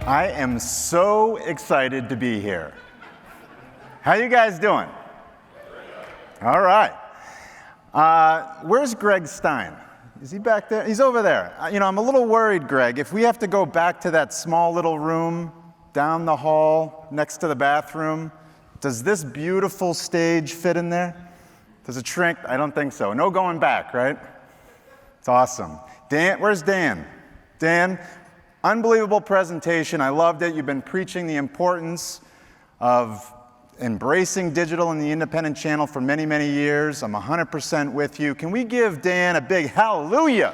I am so excited to be here. How you guys doing? All right. Where's Greg Stein? Is he back there? He's over there. I'm a little worried, Greg. If we have to go back to that small little room down the hall next to the bathroom, does this beautiful stage fit in there? Does it shrink? I don't think so. No going back, right? It's awesome. Dan, where's Dan? Dan, unbelievable presentation. I loved it. You've been preaching the importance of embracing digital in the independent channel for many, many years. I'm 100% with you. Can we give Dan a big hallelujah?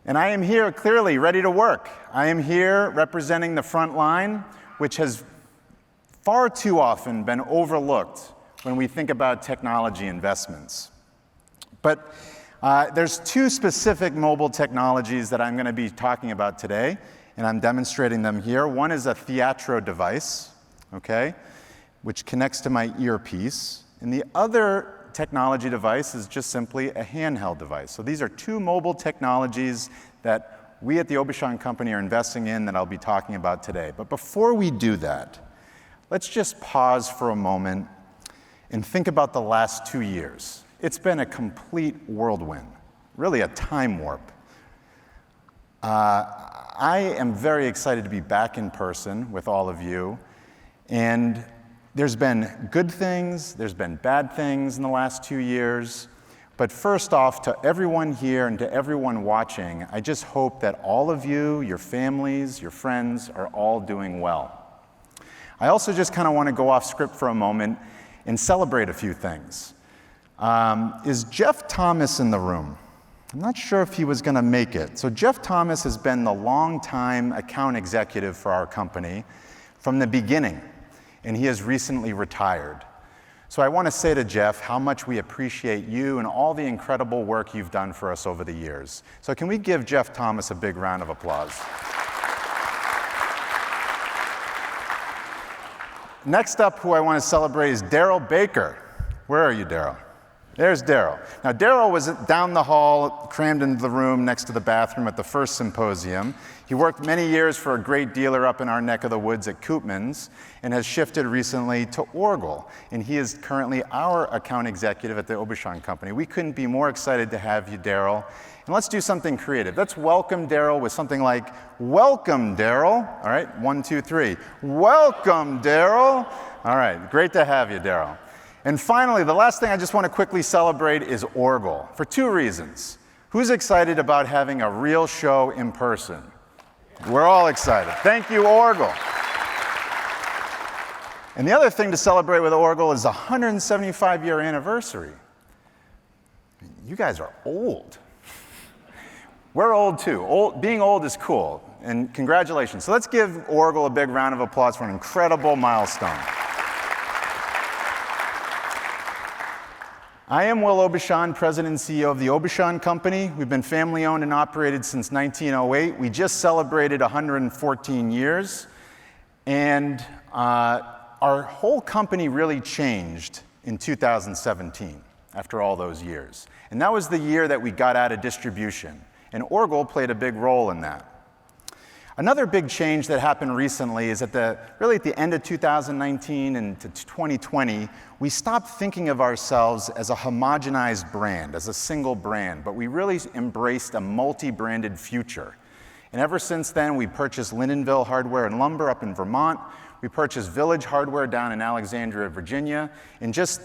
And I am here clearly ready to work. I am here representing the Frontline, which has far too often been overlooked when we think about technology investments. But there's two specific mobile technologies that I'm going to be talking about today, and I'm demonstrating them here. One is a Theatro device, okay, which connects to my earpiece. And the other technology device is just simply a handheld device. So these are two mobile technologies that we at the Aubuchon company are investing in that I'll be talking about today. But before we do that, let's just pause for a moment and think about the last 2 years. It's been a complete whirlwind, really a time warp. I am very excited to be back in person with all of you, and there's been good things, there's been bad things in the last 2 years, but first off, to everyone here and to everyone watching, I just hope that all of you, your families, your friends, are all doing well. I also just kind of want to go off script for a moment and celebrate a few things. Is Jeff Thomas in the room? I'm not sure if he was going to make it. So Jeff Thomas has been the longtime account executive for our company from the beginning, and he has recently retired. So I want to say to Jeff how much we appreciate you and all the incredible work you've done for us over the years. So can we give Jeff Thomas a big round of applause? Next up, who I want to celebrate is Daryl Baker. Where are you, Daryl? There's Daryl. Now, Daryl was down the hall, crammed into the room next to the bathroom at the first Symposium. He worked many years for a great dealer up in our neck of the woods at Koopmans and has shifted recently to Orgill. And he is currently our account executive at the Aubuchon company. We couldn't be more excited to have you, Daryl. And let's do something creative. Let's welcome Daryl with something like, welcome, Daryl. All right, 1, 2, 3. Welcome, Daryl. All right, great to have you, Daryl. And finally, the last thing I just want to quickly celebrate is Orgill, for 2 reasons. Who's excited about having a real show in person? We're all excited. Thank you, Orgill. And the other thing to celebrate with Orgill is the 175-year anniversary. You guys are old. We're old too. Being old is cool, and congratulations. So let's give Orgill a big round of applause for an incredible milestone. I am Will Aubuchon, President and CEO of the Aubuchon Company. We've been family-owned and operated since 1908. We just celebrated 114 years, and our whole company really changed in 2017 after all those years. And that was the year that we got out of distribution, and Orgill played a big role in that. Another big change that happened recently is really at the end of 2019 and to 2020, we stopped thinking of ourselves as a homogenized brand, as a single brand, but we really embraced a multi-branded future. And ever since then, we purchased Lindenville Hardware and Lumber up in Vermont. We purchased Village Hardware down in Alexandria, Virginia. And just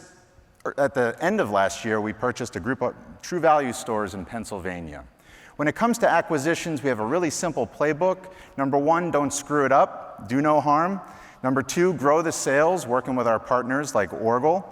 at the end of last year, we purchased a group of True Value stores in Pennsylvania. When it comes to acquisitions, we have a really simple playbook. Number 1, don't screw it up, do no harm. Number 2, grow the sales, working with our partners like Orgill.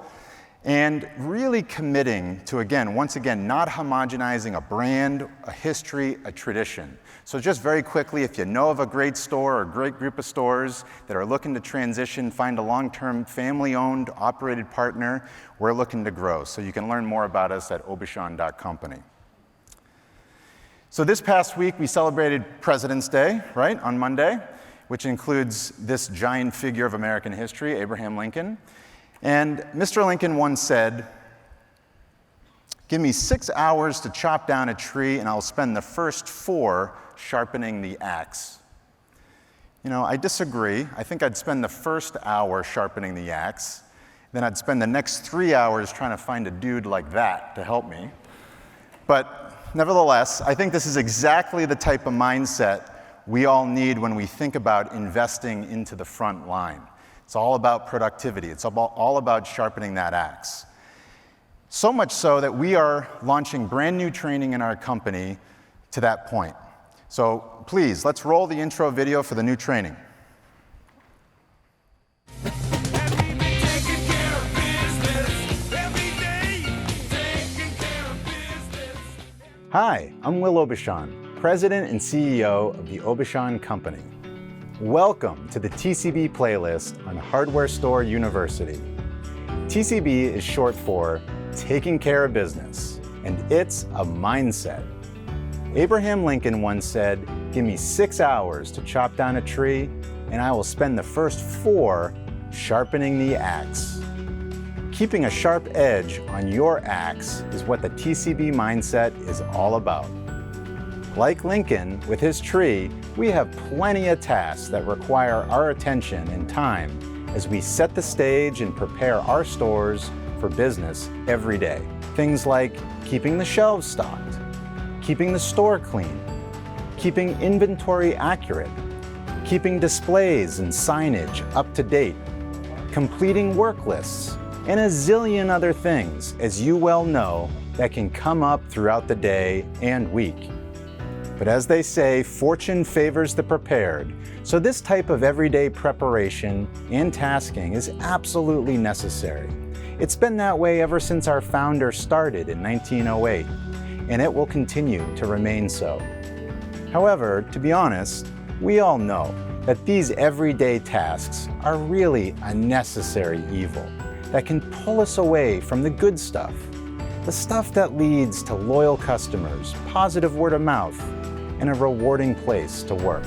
And really committing to, once again, not homogenizing a brand, a history, a tradition. So just very quickly, if you know of a great store or a great group of stores that are looking to transition, find a long-term family-owned, operated partner, we're looking to grow. So you can learn more about us at aubuchon.company. So this past week, we celebrated President's Day, right, on Monday, which includes this giant figure of American history, Abraham Lincoln. And Mr. Lincoln once said, Give me 6 hours to chop down a tree, and I'll spend the first 4 sharpening the axe. You know, I disagree. I think I'd spend the first hour sharpening the axe, then I'd spend the next 3 hours trying to find a dude like that to help me. But nevertheless, I think this is exactly the type of mindset we all need when we think about investing into the front line. It's all about productivity. It's all about sharpening that axe. So much so that we are launching brand new training in our company to that point. So please, let's roll the intro video for the new training. Hi, I'm Aubuchon, President and CEO of the Aubuchon Company. Welcome to the TCB playlist on Hardware Store University. TCB is short for Taking Care of Business, and it's a mindset. Abraham Lincoln once said, "Give me 6 hours to chop down a tree, and I will spend the first 4 sharpening the axe." Keeping a sharp edge on your axe is what the TCB mindset is all about. Like Lincoln, with his tree, we have plenty of tasks that require our attention and time as we set the stage and prepare our stores for business every day. Things like keeping the shelves stocked, keeping the store clean, keeping inventory accurate, keeping displays and signage up to date, completing work lists, and a zillion other things, as you well know, that can come up throughout the day and week. But as they say, fortune favors the prepared, so this type of everyday preparation and tasking is absolutely necessary. It's been that way ever since our founder started in 1908, and it will continue to remain so. However, to be honest, we all know that these everyday tasks are really a necessary evil that can pull us away from the good stuff, the stuff that leads to loyal customers, positive word of mouth, and a rewarding place to work.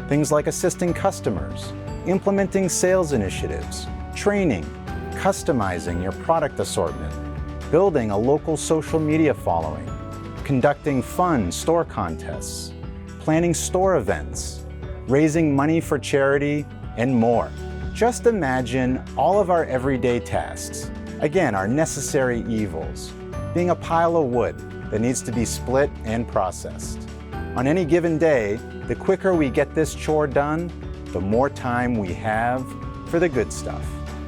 Things like assisting customers, implementing sales initiatives, training, customizing your product assortment, building a local social media following, conducting fun store contests, planning store events, raising money for charity, and more. Just imagine all of our everyday tasks, again, our necessary evils, being a pile of wood that needs to be split and processed. On any given day, the quicker we get this chore done, the more time we have for the good stuff.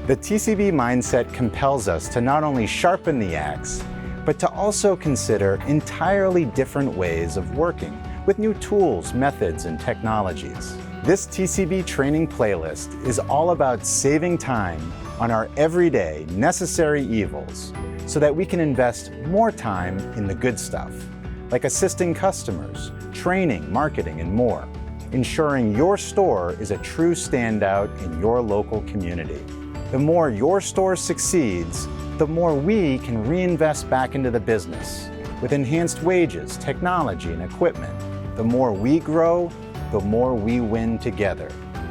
The TCB mindset compels us to not only sharpen the axe, but to also consider entirely different ways of working with new tools, methods, and technologies. This TCB training playlist is all about saving time on our everyday necessary evils so that we can invest more time in the good stuff, like assisting customers, training, marketing, and more, ensuring your store is a true standout in your local community. The more your store succeeds, the more we can reinvest back into the business with enhanced wages, technology, and equipment. The more we grow, the more we win together,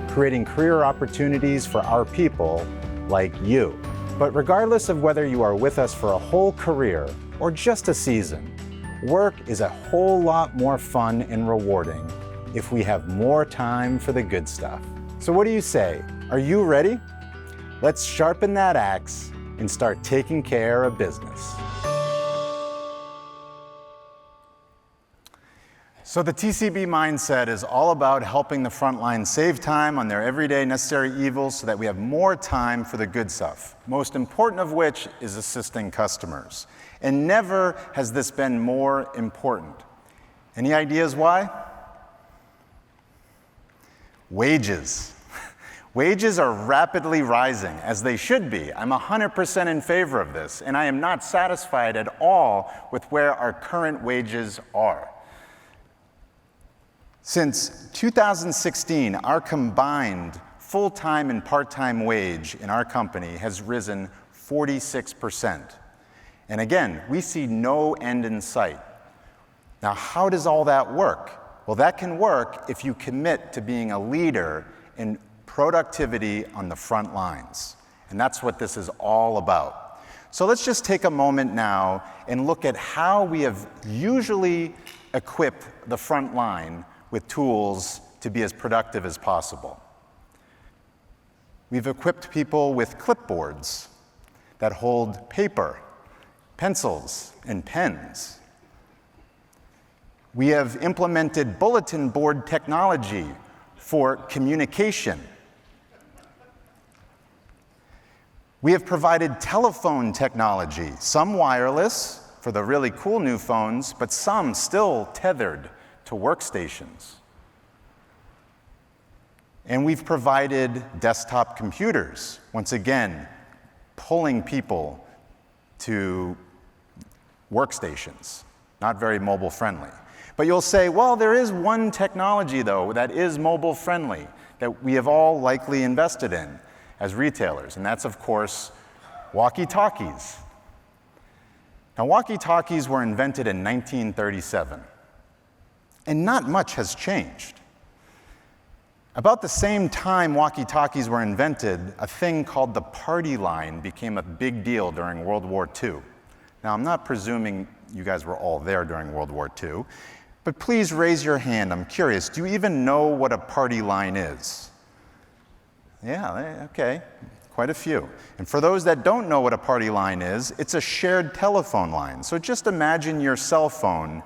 creating career opportunities for our people like you. But regardless of whether you are with us for a whole career or just a season, work is a whole lot more fun and rewarding if we have more time for the good stuff. So what do you say? Are you ready? Let's sharpen that axe and start taking care of business. So the TCB mindset is all about helping the front line save time on their everyday necessary evils so that we have more time for the good stuff, most important of which is assisting customers. And never has this been more important. Any ideas why? Wages. Wages are rapidly rising, as they should be. I'm 100% in favor of this, and I am not satisfied at all with where our current wages are. Since 2016, our combined full-time and part-time wage in our company has risen 46%. And again, we see no end in sight. Now, how does all that work? Well, that can work if you commit to being a leader in productivity on the front lines. And that's what this is all about. So let's just take a moment now and look at how we have usually equipped the front line with tools to be as productive as possible. We've equipped people with clipboards that hold paper, pencils, and pens. We have implemented bulletin board technology for communication. We have provided telephone technology, some wireless for the really cool new phones, but some still tethered to workstations. And we've provided desktop computers, once again, pulling people to workstations, not very mobile friendly. But you'll say, well, there is one technology, though, that is mobile friendly, that we have all likely invested in as retailers, and that's, of course, walkie-talkies. Now, walkie-talkies were invented in 1937, and not much has changed. About the same time walkie-talkies were invented, a thing called the party line became a big deal during World War II. Now, I'm not presuming you guys were all there during World War II, but please raise your hand. I'm curious, do you even know what a party line is? Yeah, okay, quite a few. And for those that don't know what a party line is, it's a shared telephone line. So just imagine your cell phone.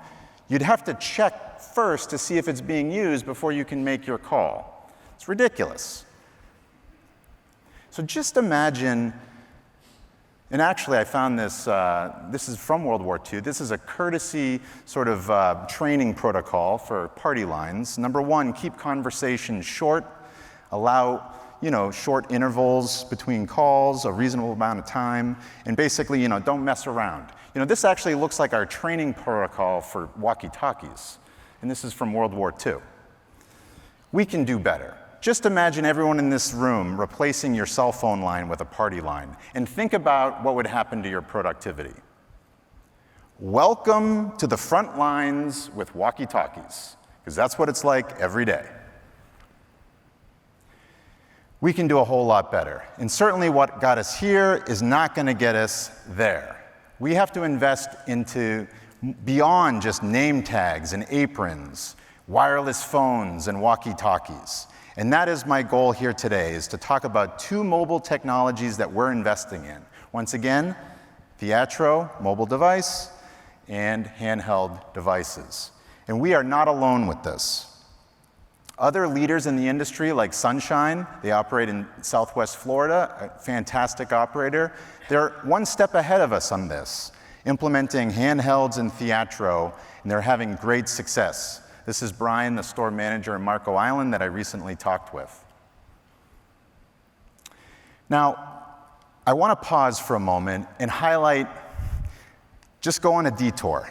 You'd have to check first to see if it's being used before you can make your call. It's ridiculous. So just imagine, and actually I found this, this is from World War II. This is a courtesy sort of training protocol for party lines. Number one, keep conversations short, allow short intervals between calls, a reasonable amount of time, and basically, don't mess around. This actually looks like our training protocol for walkie-talkies, and this is from World War II. We can do better. Just imagine everyone in this room replacing your cell phone line with a party line, and think about what would happen to your productivity. Welcome to the front lines with walkie-talkies, because that's what it's like every day. We can do a whole lot better. And certainly what got us here is not going to get us there. We have to invest into beyond just name tags and aprons, wireless phones and walkie-talkies. And that is my goal here today, is to talk about two mobile technologies that we're investing in. Once again, Theatro, mobile device, and handheld devices. And we are not alone with this. Other leaders in the industry, like Sunshine, they operate in Southwest Florida, a fantastic operator. They're one step ahead of us on this, implementing handhelds and Theatro, and they're having great success. This is Brian, the store manager in Marco Island that I recently talked with. Now, I want to pause for a moment and highlight, just go on a detour.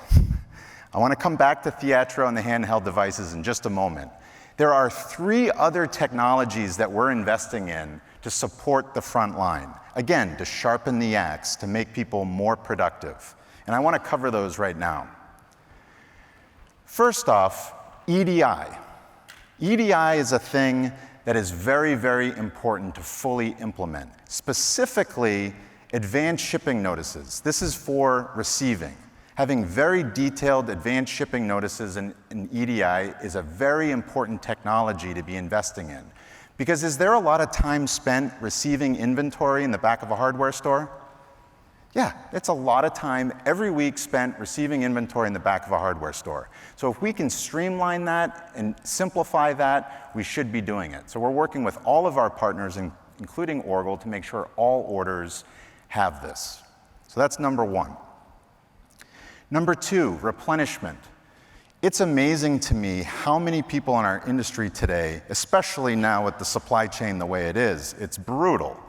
I want to come back to Theatro and the handheld devices in just a moment. There are 3 other technologies that we're investing in to support the front line. Again, to sharpen the axe, to make people more productive. And I want to cover those right now. First off, EDI. EDI is a thing that is very, very important to fully implement. Specifically, advanced shipping notices. This is for receiving. Having very detailed advanced shipping notices in EDI is a very important technology to be investing in. Because is there a lot of time spent receiving inventory in the back of a hardware store? Yeah, it's a lot of time every week spent receiving inventory in the back of a hardware store. So if we can streamline that and simplify that, we should be doing it. So we're working with all of our partners, including Orgill, to make sure all orders have this. So that's number 1. Number 2, replenishment. It's amazing to me how many people in our industry today, especially now with the supply chain the way it is, it's brutal,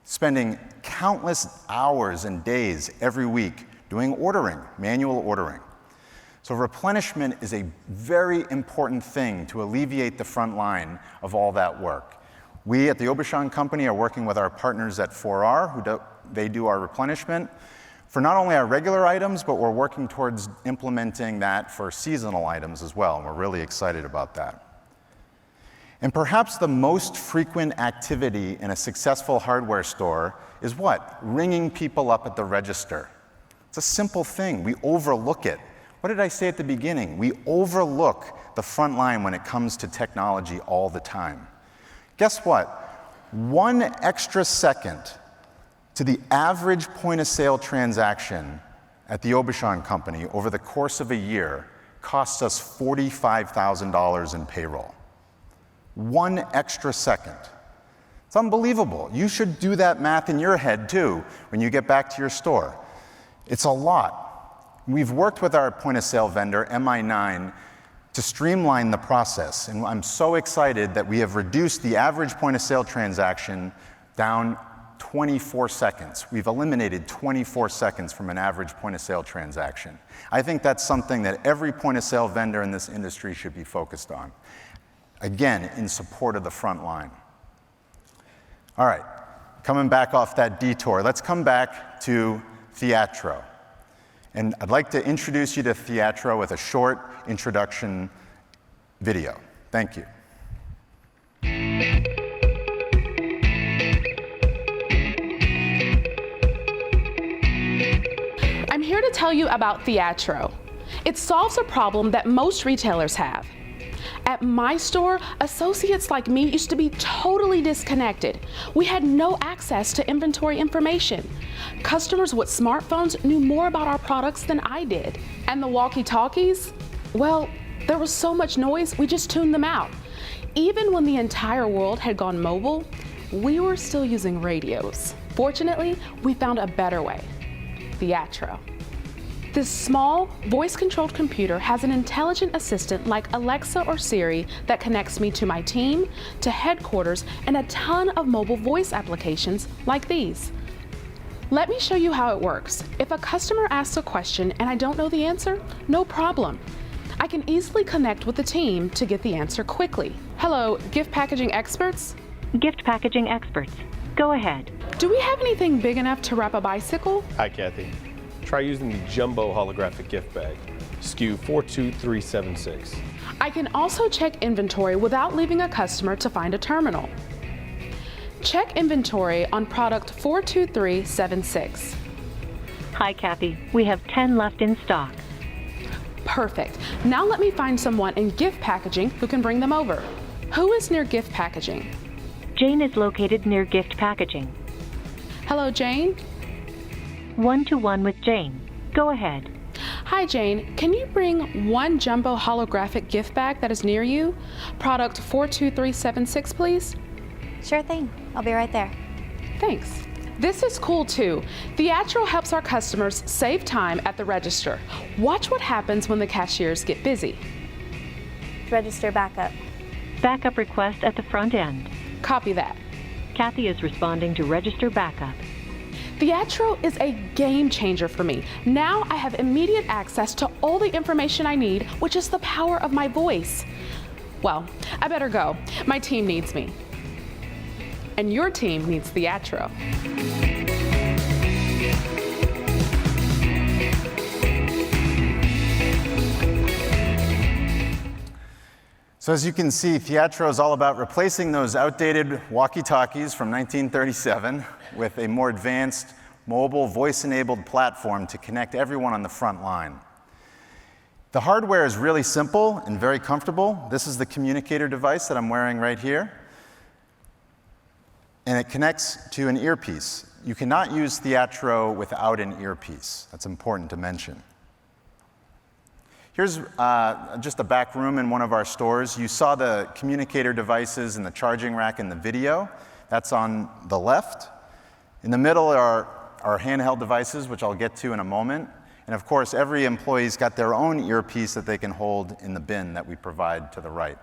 spending countless hours and days every week doing ordering, manual ordering. So replenishment is a very important thing to alleviate the front line of all that work. We at the Aubuchon company are working with our partners at 4R, they do our replenishment for not only our regular items, but we're working towards implementing that for seasonal items as well, and we're really excited about that. And perhaps the most frequent activity in a successful hardware store is what? Ringing people up at the register. It's a simple thing. We overlook it. What did I say at the beginning? We overlook the front line when it comes to technology all the time. Guess what? 1 extra second to the average point-of-sale transaction at the Aubuchon company over the course of a year costs us $45,000 in payroll. 1 extra second. It's unbelievable. You should do that math in your head too when you get back to your store. It's a lot. We've worked with our point-of-sale vendor, Mi9, to streamline the process, and I'm so excited that we have reduced the average point-of-sale transaction down 24 seconds. We've eliminated 24 seconds from an average point-of-sale transaction. I think that's something that every point-of-sale vendor in this industry should be focused on. Again, in support of the front line. All right, coming back off that detour, let's come back to Theatro. And I'd like to introduce you to Theatro with a short introduction video. Thank you. I'm here to tell you about Theatro. It solves a problem that most retailers have. At my store, associates like me used to be totally disconnected. We had no access to inventory information. Customers with smartphones knew more about our products than I did. And the walkie-talkies? Well, there was so much noise, we just tuned them out. Even when the entire world had gone mobile, we were still using radios. Fortunately, we found a better way. Theatro. This small, voice-controlled computer has an intelligent assistant like Alexa or Siri that connects me to my team, to headquarters, and a ton of mobile voice applications like these. Let me show you how it works. If a customer asks a question and I don't know the answer, no problem. I can easily connect with the team to get the answer quickly. Hello, gift packaging experts? Gift packaging experts, go ahead. Do we have anything big enough to wrap a bicycle? Hi, Kathy. Try using the jumbo holographic gift bag, SKU 42376. I can also check inventory without leaving a customer to find a terminal. Check inventory on product 42376. Hi, Kathy. We have 10 left in stock. Perfect. Now let me find someone in gift packaging who can bring them over. Who is near gift packaging? Jane is located near gift packaging. Hello, Jane. 1-to-1 with Jane. Go ahead. Hi, Jane. Can you bring 1 jumbo holographic gift bag that is near you? Product 42376, please. Sure thing. I'll be right there. Thanks. This is cool too. Theatro helps our customers save time at the register. Watch what happens when the cashiers get busy. Register backup. Backup request at the front end. Copy that. Kathy is responding to register backup. Theatro is a game changer for me. Now I have immediate access to all the information I need, which is the power of my voice. Well, I better go. My team needs me. And your team needs Theatro. So as you can see, Theatro is all about replacing those outdated walkie-talkies from 1937 with a more advanced mobile voice-enabled platform to connect everyone on the front line. The hardware is really simple and very comfortable. This is the communicator device that I'm wearing right here. And it connects to an earpiece. You cannot use Theatro without an earpiece. That's important to mention. Here's just a back room in one of our stores. You saw the communicator devices and the charging rack in the video. That's on the left. In the middle are our handheld devices, which I'll get to in a moment. And of course, every employee's got their own earpiece that they can hold in the bin that we provide to the right.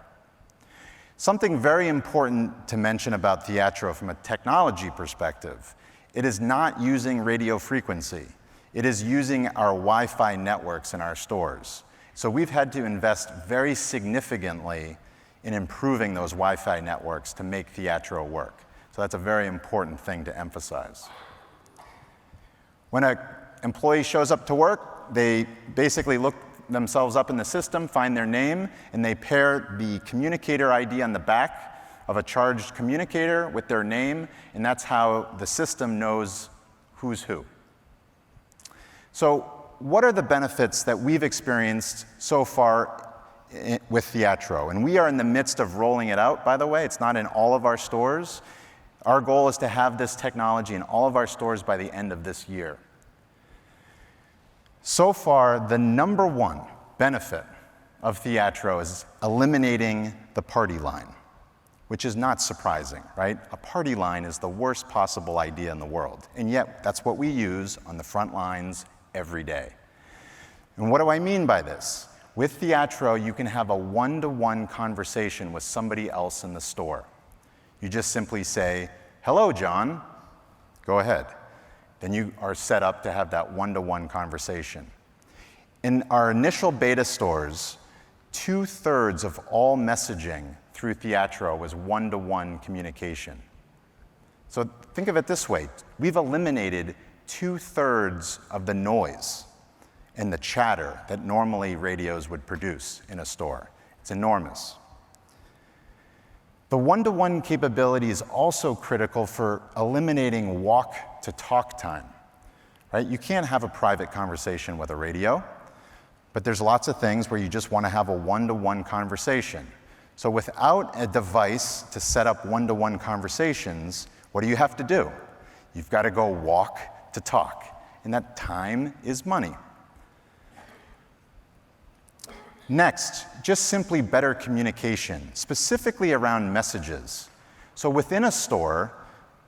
Something very important to mention about Theatro from a technology perspective, it is not using radio frequency. It is using our Wi-Fi networks in our stores. So we've had to invest very significantly in improving those Wi-Fi networks to make Theatro work. So that's a very important thing to emphasize. When an employee shows up to work, they basically look themselves up in the system, find their name, and they pair the communicator ID on the back of a charged communicator with their name, and that's how the system knows who's who. So what are the benefits that we've experienced so far with Theatro? And we are in the midst of rolling it out, by the way. It's not in all of our stores. Our goal is to have this technology in all of our stores by the end of this year. So far, the number one benefit of Theatro is eliminating the party line, which is not surprising, right? A party line is the worst possible idea in the world, and yet that's what we use on the front lines every day. And what do I mean by this? With Theatro, you can have a one-to-one conversation with somebody else in the store. You just simply say, "Hello, John." Go ahead. Then you are set up to have that one-to-one conversation. In our initial beta stores, 2/3 of all messaging through Theatro was one-to-one communication. So think of it this way. We've eliminated 2/3 of the noise and the chatter that normally radios would produce in a store. It's enormous. The one-to-one capability is also critical for eliminating walk-to-talk time, right? You can't have a private conversation with a radio, but there's lots of things where you just want to have a one-to-one conversation. So without a device to set up one-to-one conversations, what do you have to do? You've got to go walk to talk, and that time is money. Next, just simply better communication, specifically around messages. So within a store,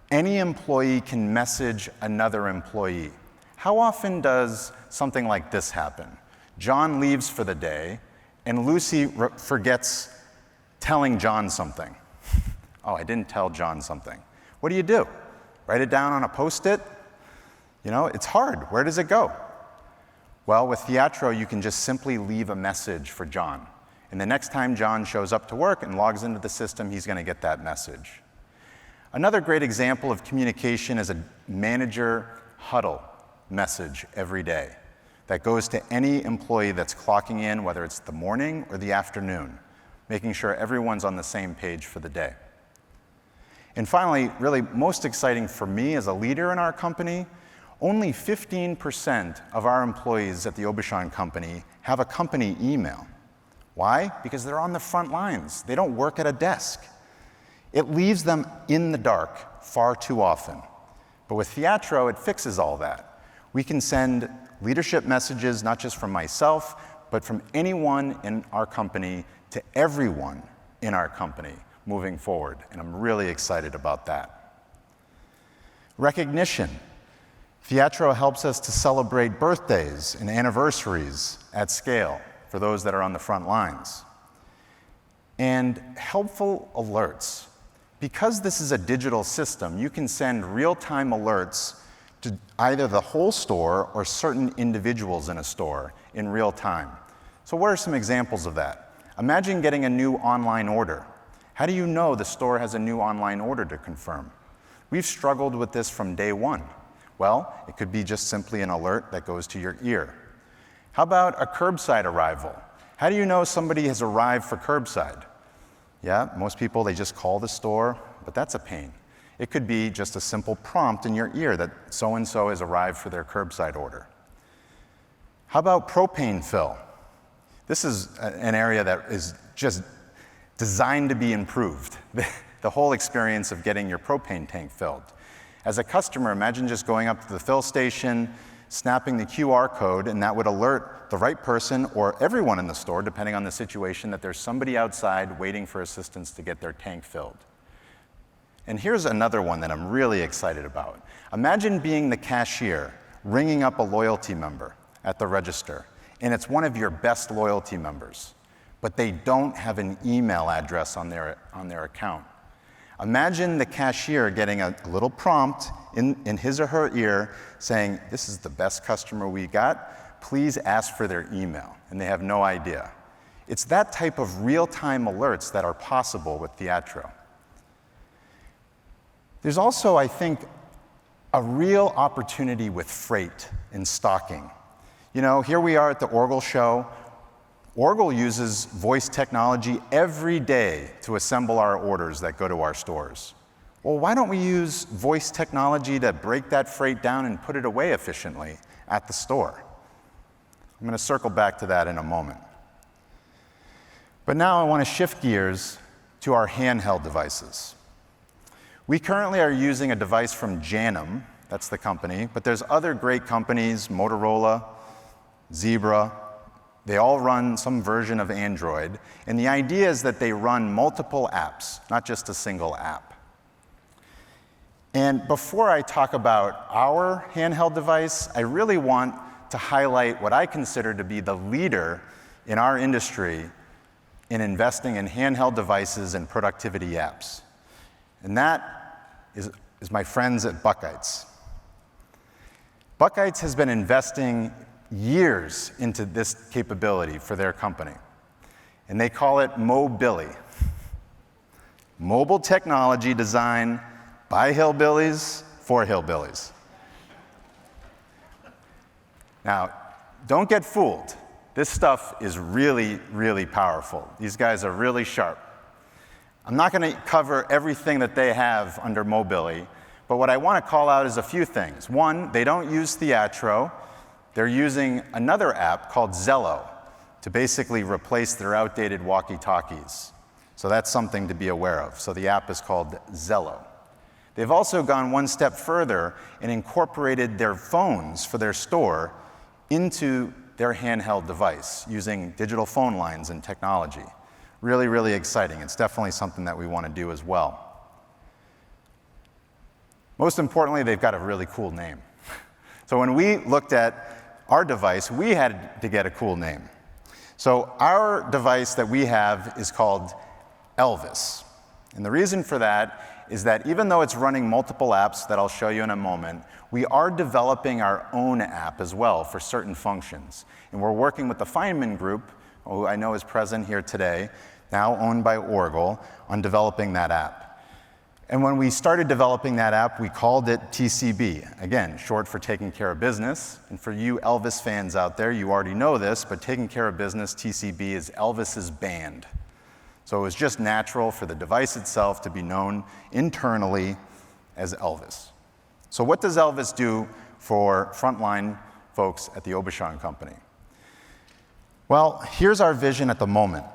any employee can message another employee. How often does something like this happen? John leaves for the day, and Lucy forgets telling John something. Oh, I didn't tell John something. What do? Write it down on a Post-it? You know, it's hard. Where does it go? Well, with Theatro, you can just simply leave a message for John. And the next time John shows up to work and logs into the system, he's going to get that message. Another great example of communication is a manager huddle message every day that goes to any employee that's clocking in, whether it's the morning or the afternoon, making sure everyone's on the same page for the day. And finally, really most exciting for me as a leader in our company, only 15% of our employees at the Aubuchon company have a company email. Why? Because they're on the front lines. They don't work at a desk. It leaves them in the dark far too often. But with Theatro, it fixes all that. We can send leadership messages, not just from myself, but from anyone in our company to everyone in our company moving forward. And I'm really excited about that. Recognition. Theatro helps us to celebrate birthdays and anniversaries at scale for those that are on the front lines. And helpful alerts. Because this is a digital system, you can send real-time alerts to either the whole store or certain individuals in a store in real time. So what are some examples of that? Imagine getting a new online order. How do you know the store has a new online order to confirm? We've struggled with this from day one. Well, it could be just simply an alert that goes to your ear. How about a curbside arrival? How do you know somebody has arrived for curbside? Yeah, most people, they just call the store, but that's a pain. It could be just a simple prompt in your ear that so-and-so has arrived for their curbside order. How about propane fill? This is an area that is just designed to be improved. The whole experience of getting your propane tank filled. As a customer, imagine just going up to the fill station, snapping the QR code, and that would alert the right person or everyone in the store, depending on the situation, that there's somebody outside waiting for assistance to get their tank filled. And here's another one that I'm really excited about. Imagine being the cashier, ringing up a loyalty member at the register, and it's one of your best loyalty members, but they don't have an email address on their account. Imagine the cashier getting a little prompt in his or her ear saying, "This is the best customer we got. Please ask for their email," and they have no idea. It's that type of real-time alerts that are possible with Theatro. There's also, I think, a real opportunity with freight and stocking. You know, here we are at the Orgill show. Orgill uses voice technology every day to assemble our orders that go to our stores. Well, why don't we use voice technology to break that freight down and put it away efficiently at the store? I'm going to circle back to that in a moment. But now I want to shift gears to our handheld devices. We currently are using a device from Janum, that's the company, but there's other great companies, Motorola, Zebra. They all run some version of Android, and the idea is that they run multiple apps, not just a single app. And before I talk about our handheld device, I really want to highlight what I consider to be the leader in our industry in investing in handheld devices and productivity apps. And that is my friends at Buckeyes. Buckeyes has been investing years into this capability for their company, and they call it Mobility. Mobile technology designed by hillbillies for hillbillies. Now, don't get fooled. This stuff is really, really powerful. These guys are really sharp. I'm not going to cover everything that they have under Mobility, but what I want to call out is a few things. One, they don't use Theatro. They're using another app called Zello to basically replace their outdated walkie-talkies. So that's something to be aware of. So the app is called Zello. They've also gone one step further and incorporated their phones for their store into their handheld device using digital phone lines and technology. Really, really exciting. It's definitely something that we want to do as well. Most importantly, they've got a really cool name. So when we looked at our device, we had to get a cool name. So our device that we have is called Elvis. And the reason for that is that even though it's running multiple apps that I'll show you in a moment, we are developing our own app as well for certain functions. And we're working with the Feynman Group, who I know is present here today, now owned by Orgill, on developing that app. And when we started developing that app, we called it TCB. Again, short for Taking Care of Business. And for you Elvis fans out there, you already know this, but Taking Care of Business, TCB, is Elvis's band. So it was just natural for the device itself to be known internally as Elvis. So what does Elvis do for Frontline folks at the Aubuchon company? Well, here's our vision at the moment.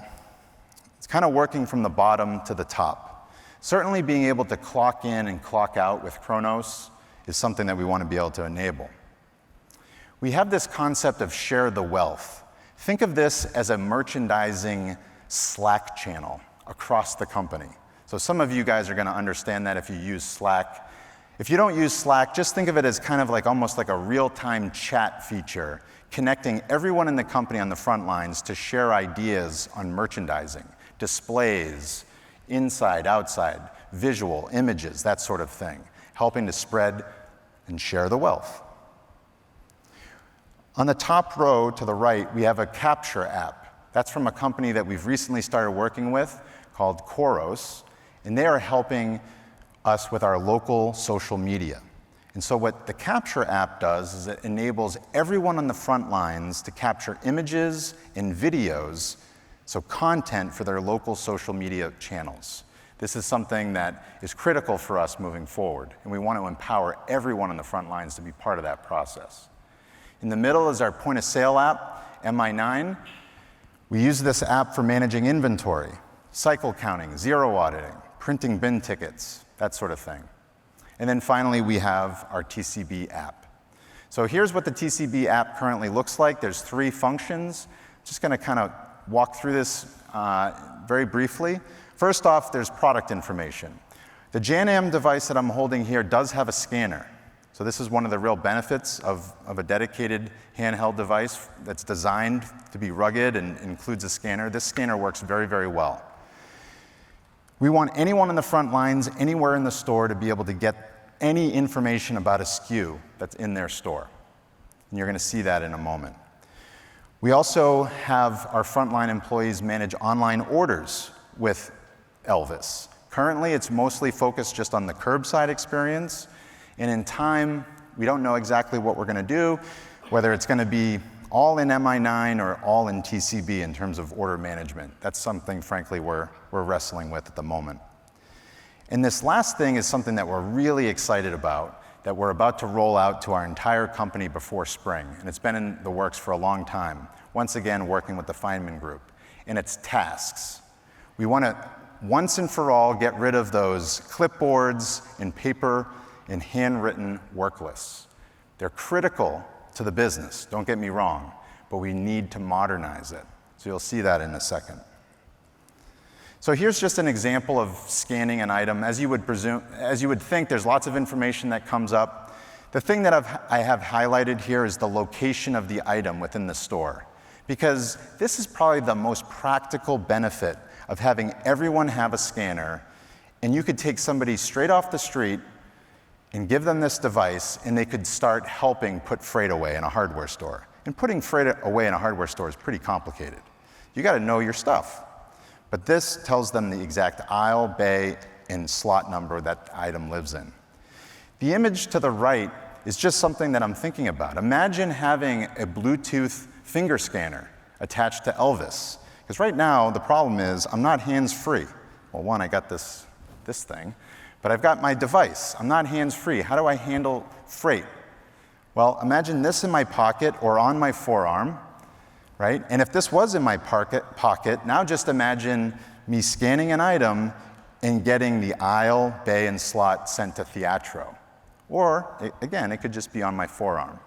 It's kind of working from the bottom to the top. Certainly being able to clock in and clock out with Chronos is something that we want to be able to enable. We have this concept of share the wealth. Think of this as a merchandising Slack channel across the company. So some of you guys are going to understand that if you use Slack. If you don't use Slack, just think of it as kind of like almost like a real-time chat feature, connecting everyone in the company on the front lines to share ideas on merchandising, displays, inside, outside, visual, images, that sort of thing, helping to spread and share the wealth. On the top row to the right, we have a capture app. That's from a company that we've recently started working with called Koros, and they are helping us with our local social media. And so what the Capture app does is it enables everyone on the front lines to capture images and videos, so content for their local social media channels. This is something that is critical for us moving forward, and we want to empower everyone on the front lines to be part of that process. In the middle is our point-of-sale app, Mi9. We use this app for managing inventory, cycle counting, zero auditing, printing bin tickets, that sort of thing. And then finally, we have our TCB app. So here's what the TCB app currently looks like. There's 3 functions. I'm just going to kind of walk through this very briefly. First off, there's product information. The Janum device that I'm holding here does have a scanner. So this is one of the real benefits of a dedicated handheld device that's designed to be rugged and includes a scanner. This scanner works very, very well. We want anyone on the front lines, anywhere in the store, to be able to get any information about a SKU that's in their store. And you're going to see that in a moment. We also have our frontline employees manage online orders with Elvis. Currently, it's mostly focused just on the curbside experience. And in time, we don't know exactly what we're going to do, whether it's going to be all in Mi9 or all in TCB in terms of order management. That's something, frankly, we're wrestling with at the moment. And this last thing is something that we're really excited about, that we're about to roll out to our entire company before spring. And it's been in the works for a long time, once again working with the Feynman Group. And it's tasks. We want to, once and for all, get rid of those clipboards and paper and handwritten work lists. They're critical to the business, don't get me wrong, but we need to modernize it. So you'll see that in a second. So here's just an example of scanning an item. As you would think, there's lots of information that comes up. The thing that I have highlighted here is the location of the item within the store, because this is probably the most practical benefit of having everyone have a scanner, and you could take somebody straight off the street and give them this device, and they could start helping put freight away in a hardware store. And putting freight away in a hardware store is pretty complicated. You got to know your stuff. But this tells them the exact aisle, bay, and slot number that item lives in. The image to the right is just something that I'm thinking about. Imagine having a Bluetooth finger scanner attached to Elvis. Because right now, the problem is I'm not hands-free. Well, one, I got this thing, but I've got my device. I'm not hands-free. How do I handle freight? Well, imagine this in my pocket or on my forearm, right? And if this was in my pocket, now just imagine me scanning an item and getting the aisle, bay, and slot sent to Theatro. Or, again, it could just be on my forearm.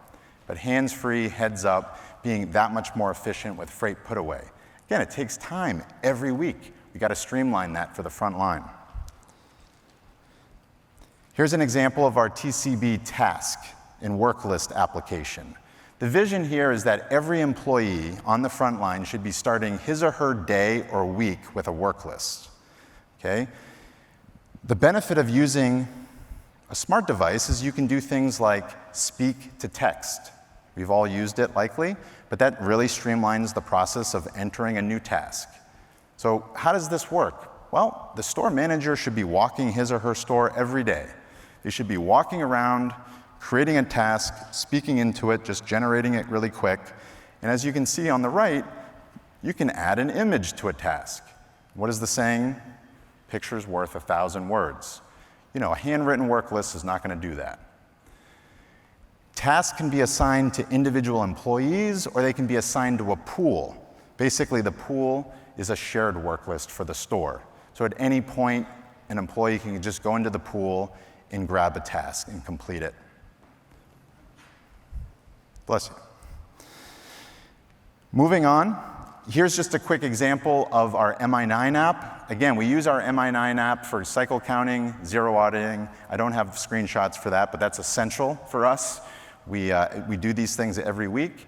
But hands-free, heads up, being that much more efficient with freight put away. Again, it takes time every week. We got to streamline that for the front line. Here's an example of our TCB task and work list application. The vision here is that every employee on the front line should be starting his or her day or week with a work list. Okay? The benefit of using a smart device is you can do things like speak to text. We've all used it likely, but that really streamlines the process of entering a new task. So how does this work? Well, the store manager should be walking his or her store every day. They should be walking around, creating a task, speaking into it, just generating it really quick. And as you can see on the right, you can add an image to a task. What is the saying? Picture's worth 1,000 words. You know, a handwritten work list is not going to do that. Tasks can be assigned to individual employees, or they can be assigned to a pool. Basically, the pool is a shared work list for the store. So at any point, an employee can just go into the pool and grab a task and complete it. Bless you. Moving on, here's just a quick example of our Mi9 app. Again, we use our Mi9 app for cycle counting, zero auditing. I don't have screenshots for that, but that's essential for us. We do these things every week.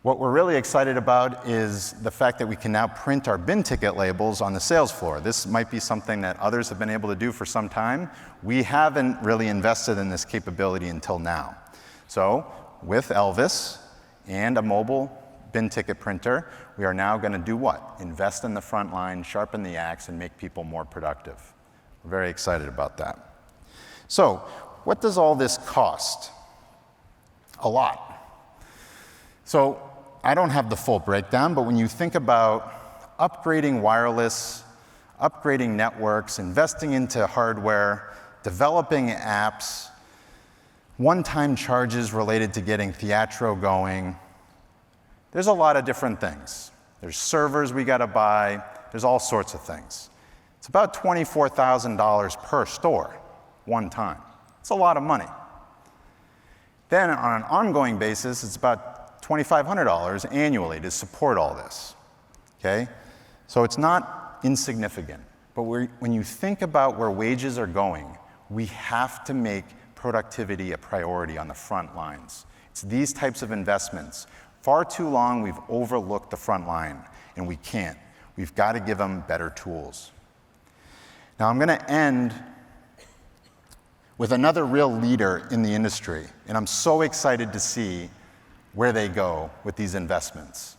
What we're really excited about is the fact that we can now print our bin ticket labels on the sales floor. This might be something that others have been able to do for some time. We haven't really invested in this capability until now. So with Elvis and a mobile bin ticket printer, we are now going to do what? Invest in the front line, sharpen the axe, and make people more productive. We're very excited about that. So what does all this cost? A lot. So I don't have the full breakdown, but when you think about upgrading wireless, upgrading networks, investing into hardware, developing apps, one-time charges related to getting Theatro going, there's a lot of different things. There's servers we got to buy. There's all sorts of things. It's about $24,000 per store, one time. It's a lot of money. Then on an ongoing basis, it's about $2,500 annually to support all this, okay? So it's not insignificant, but when you think about where wages are going, we have to make productivity a priority on the front lines. It's these types of investments. Far too long, we've overlooked the front line, and we can't. We've got to give them better tools. Now, I'm going to end with another real leader in the industry, and I'm so excited to see where they go with these investments.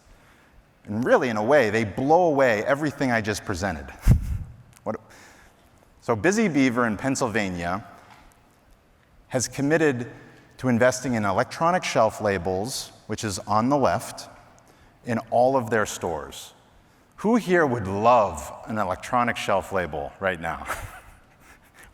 And really, in a way, they blow away everything I just presented. So Busy Beaver in Pennsylvania has committed to investing in electronic shelf labels, which is on the left, in all of their stores. Who here would love an electronic shelf label right now?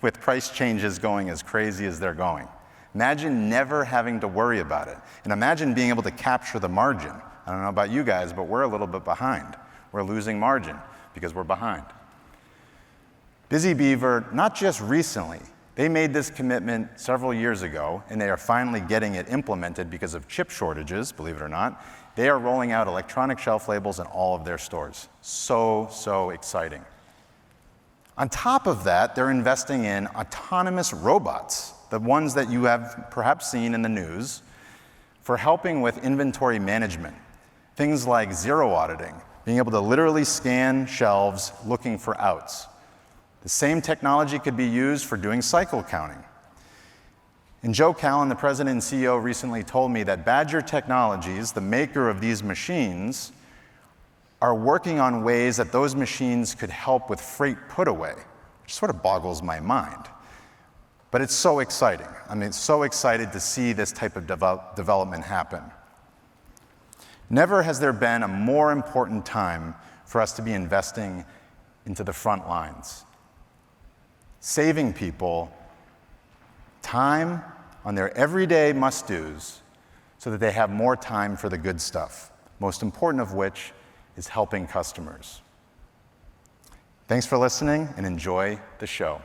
With price changes going as crazy as they're going. Imagine never having to worry about it. And imagine being able to capture the margin. I don't know about you guys, but we're a little bit behind. We're losing margin because we're behind. Busy Beaver, not just recently, they made this commitment several years ago, and they are finally getting it implemented because of chip shortages, believe it or not. They are rolling out electronic shelf labels in all of their stores. So exciting. On top of that, they're investing in autonomous robots, the ones that you have perhaps seen in the news, for helping with inventory management. Things like zero auditing, being able to literally scan shelves looking for outs. The same technology could be used for doing cycle counting. And Joe Callan, the president and CEO, recently told me that Badger Technologies, the maker of these machines, are working on ways that those machines could help with freight put away, which sort of boggles my mind. But it's so exciting. I mean, so excited to see this type of development happen. Never has there been a more important time for us to be investing into the front lines, saving people time on their everyday must-dos so that they have more time for the good stuff, most important of which is helping customers. Thanks for listening and enjoy the show.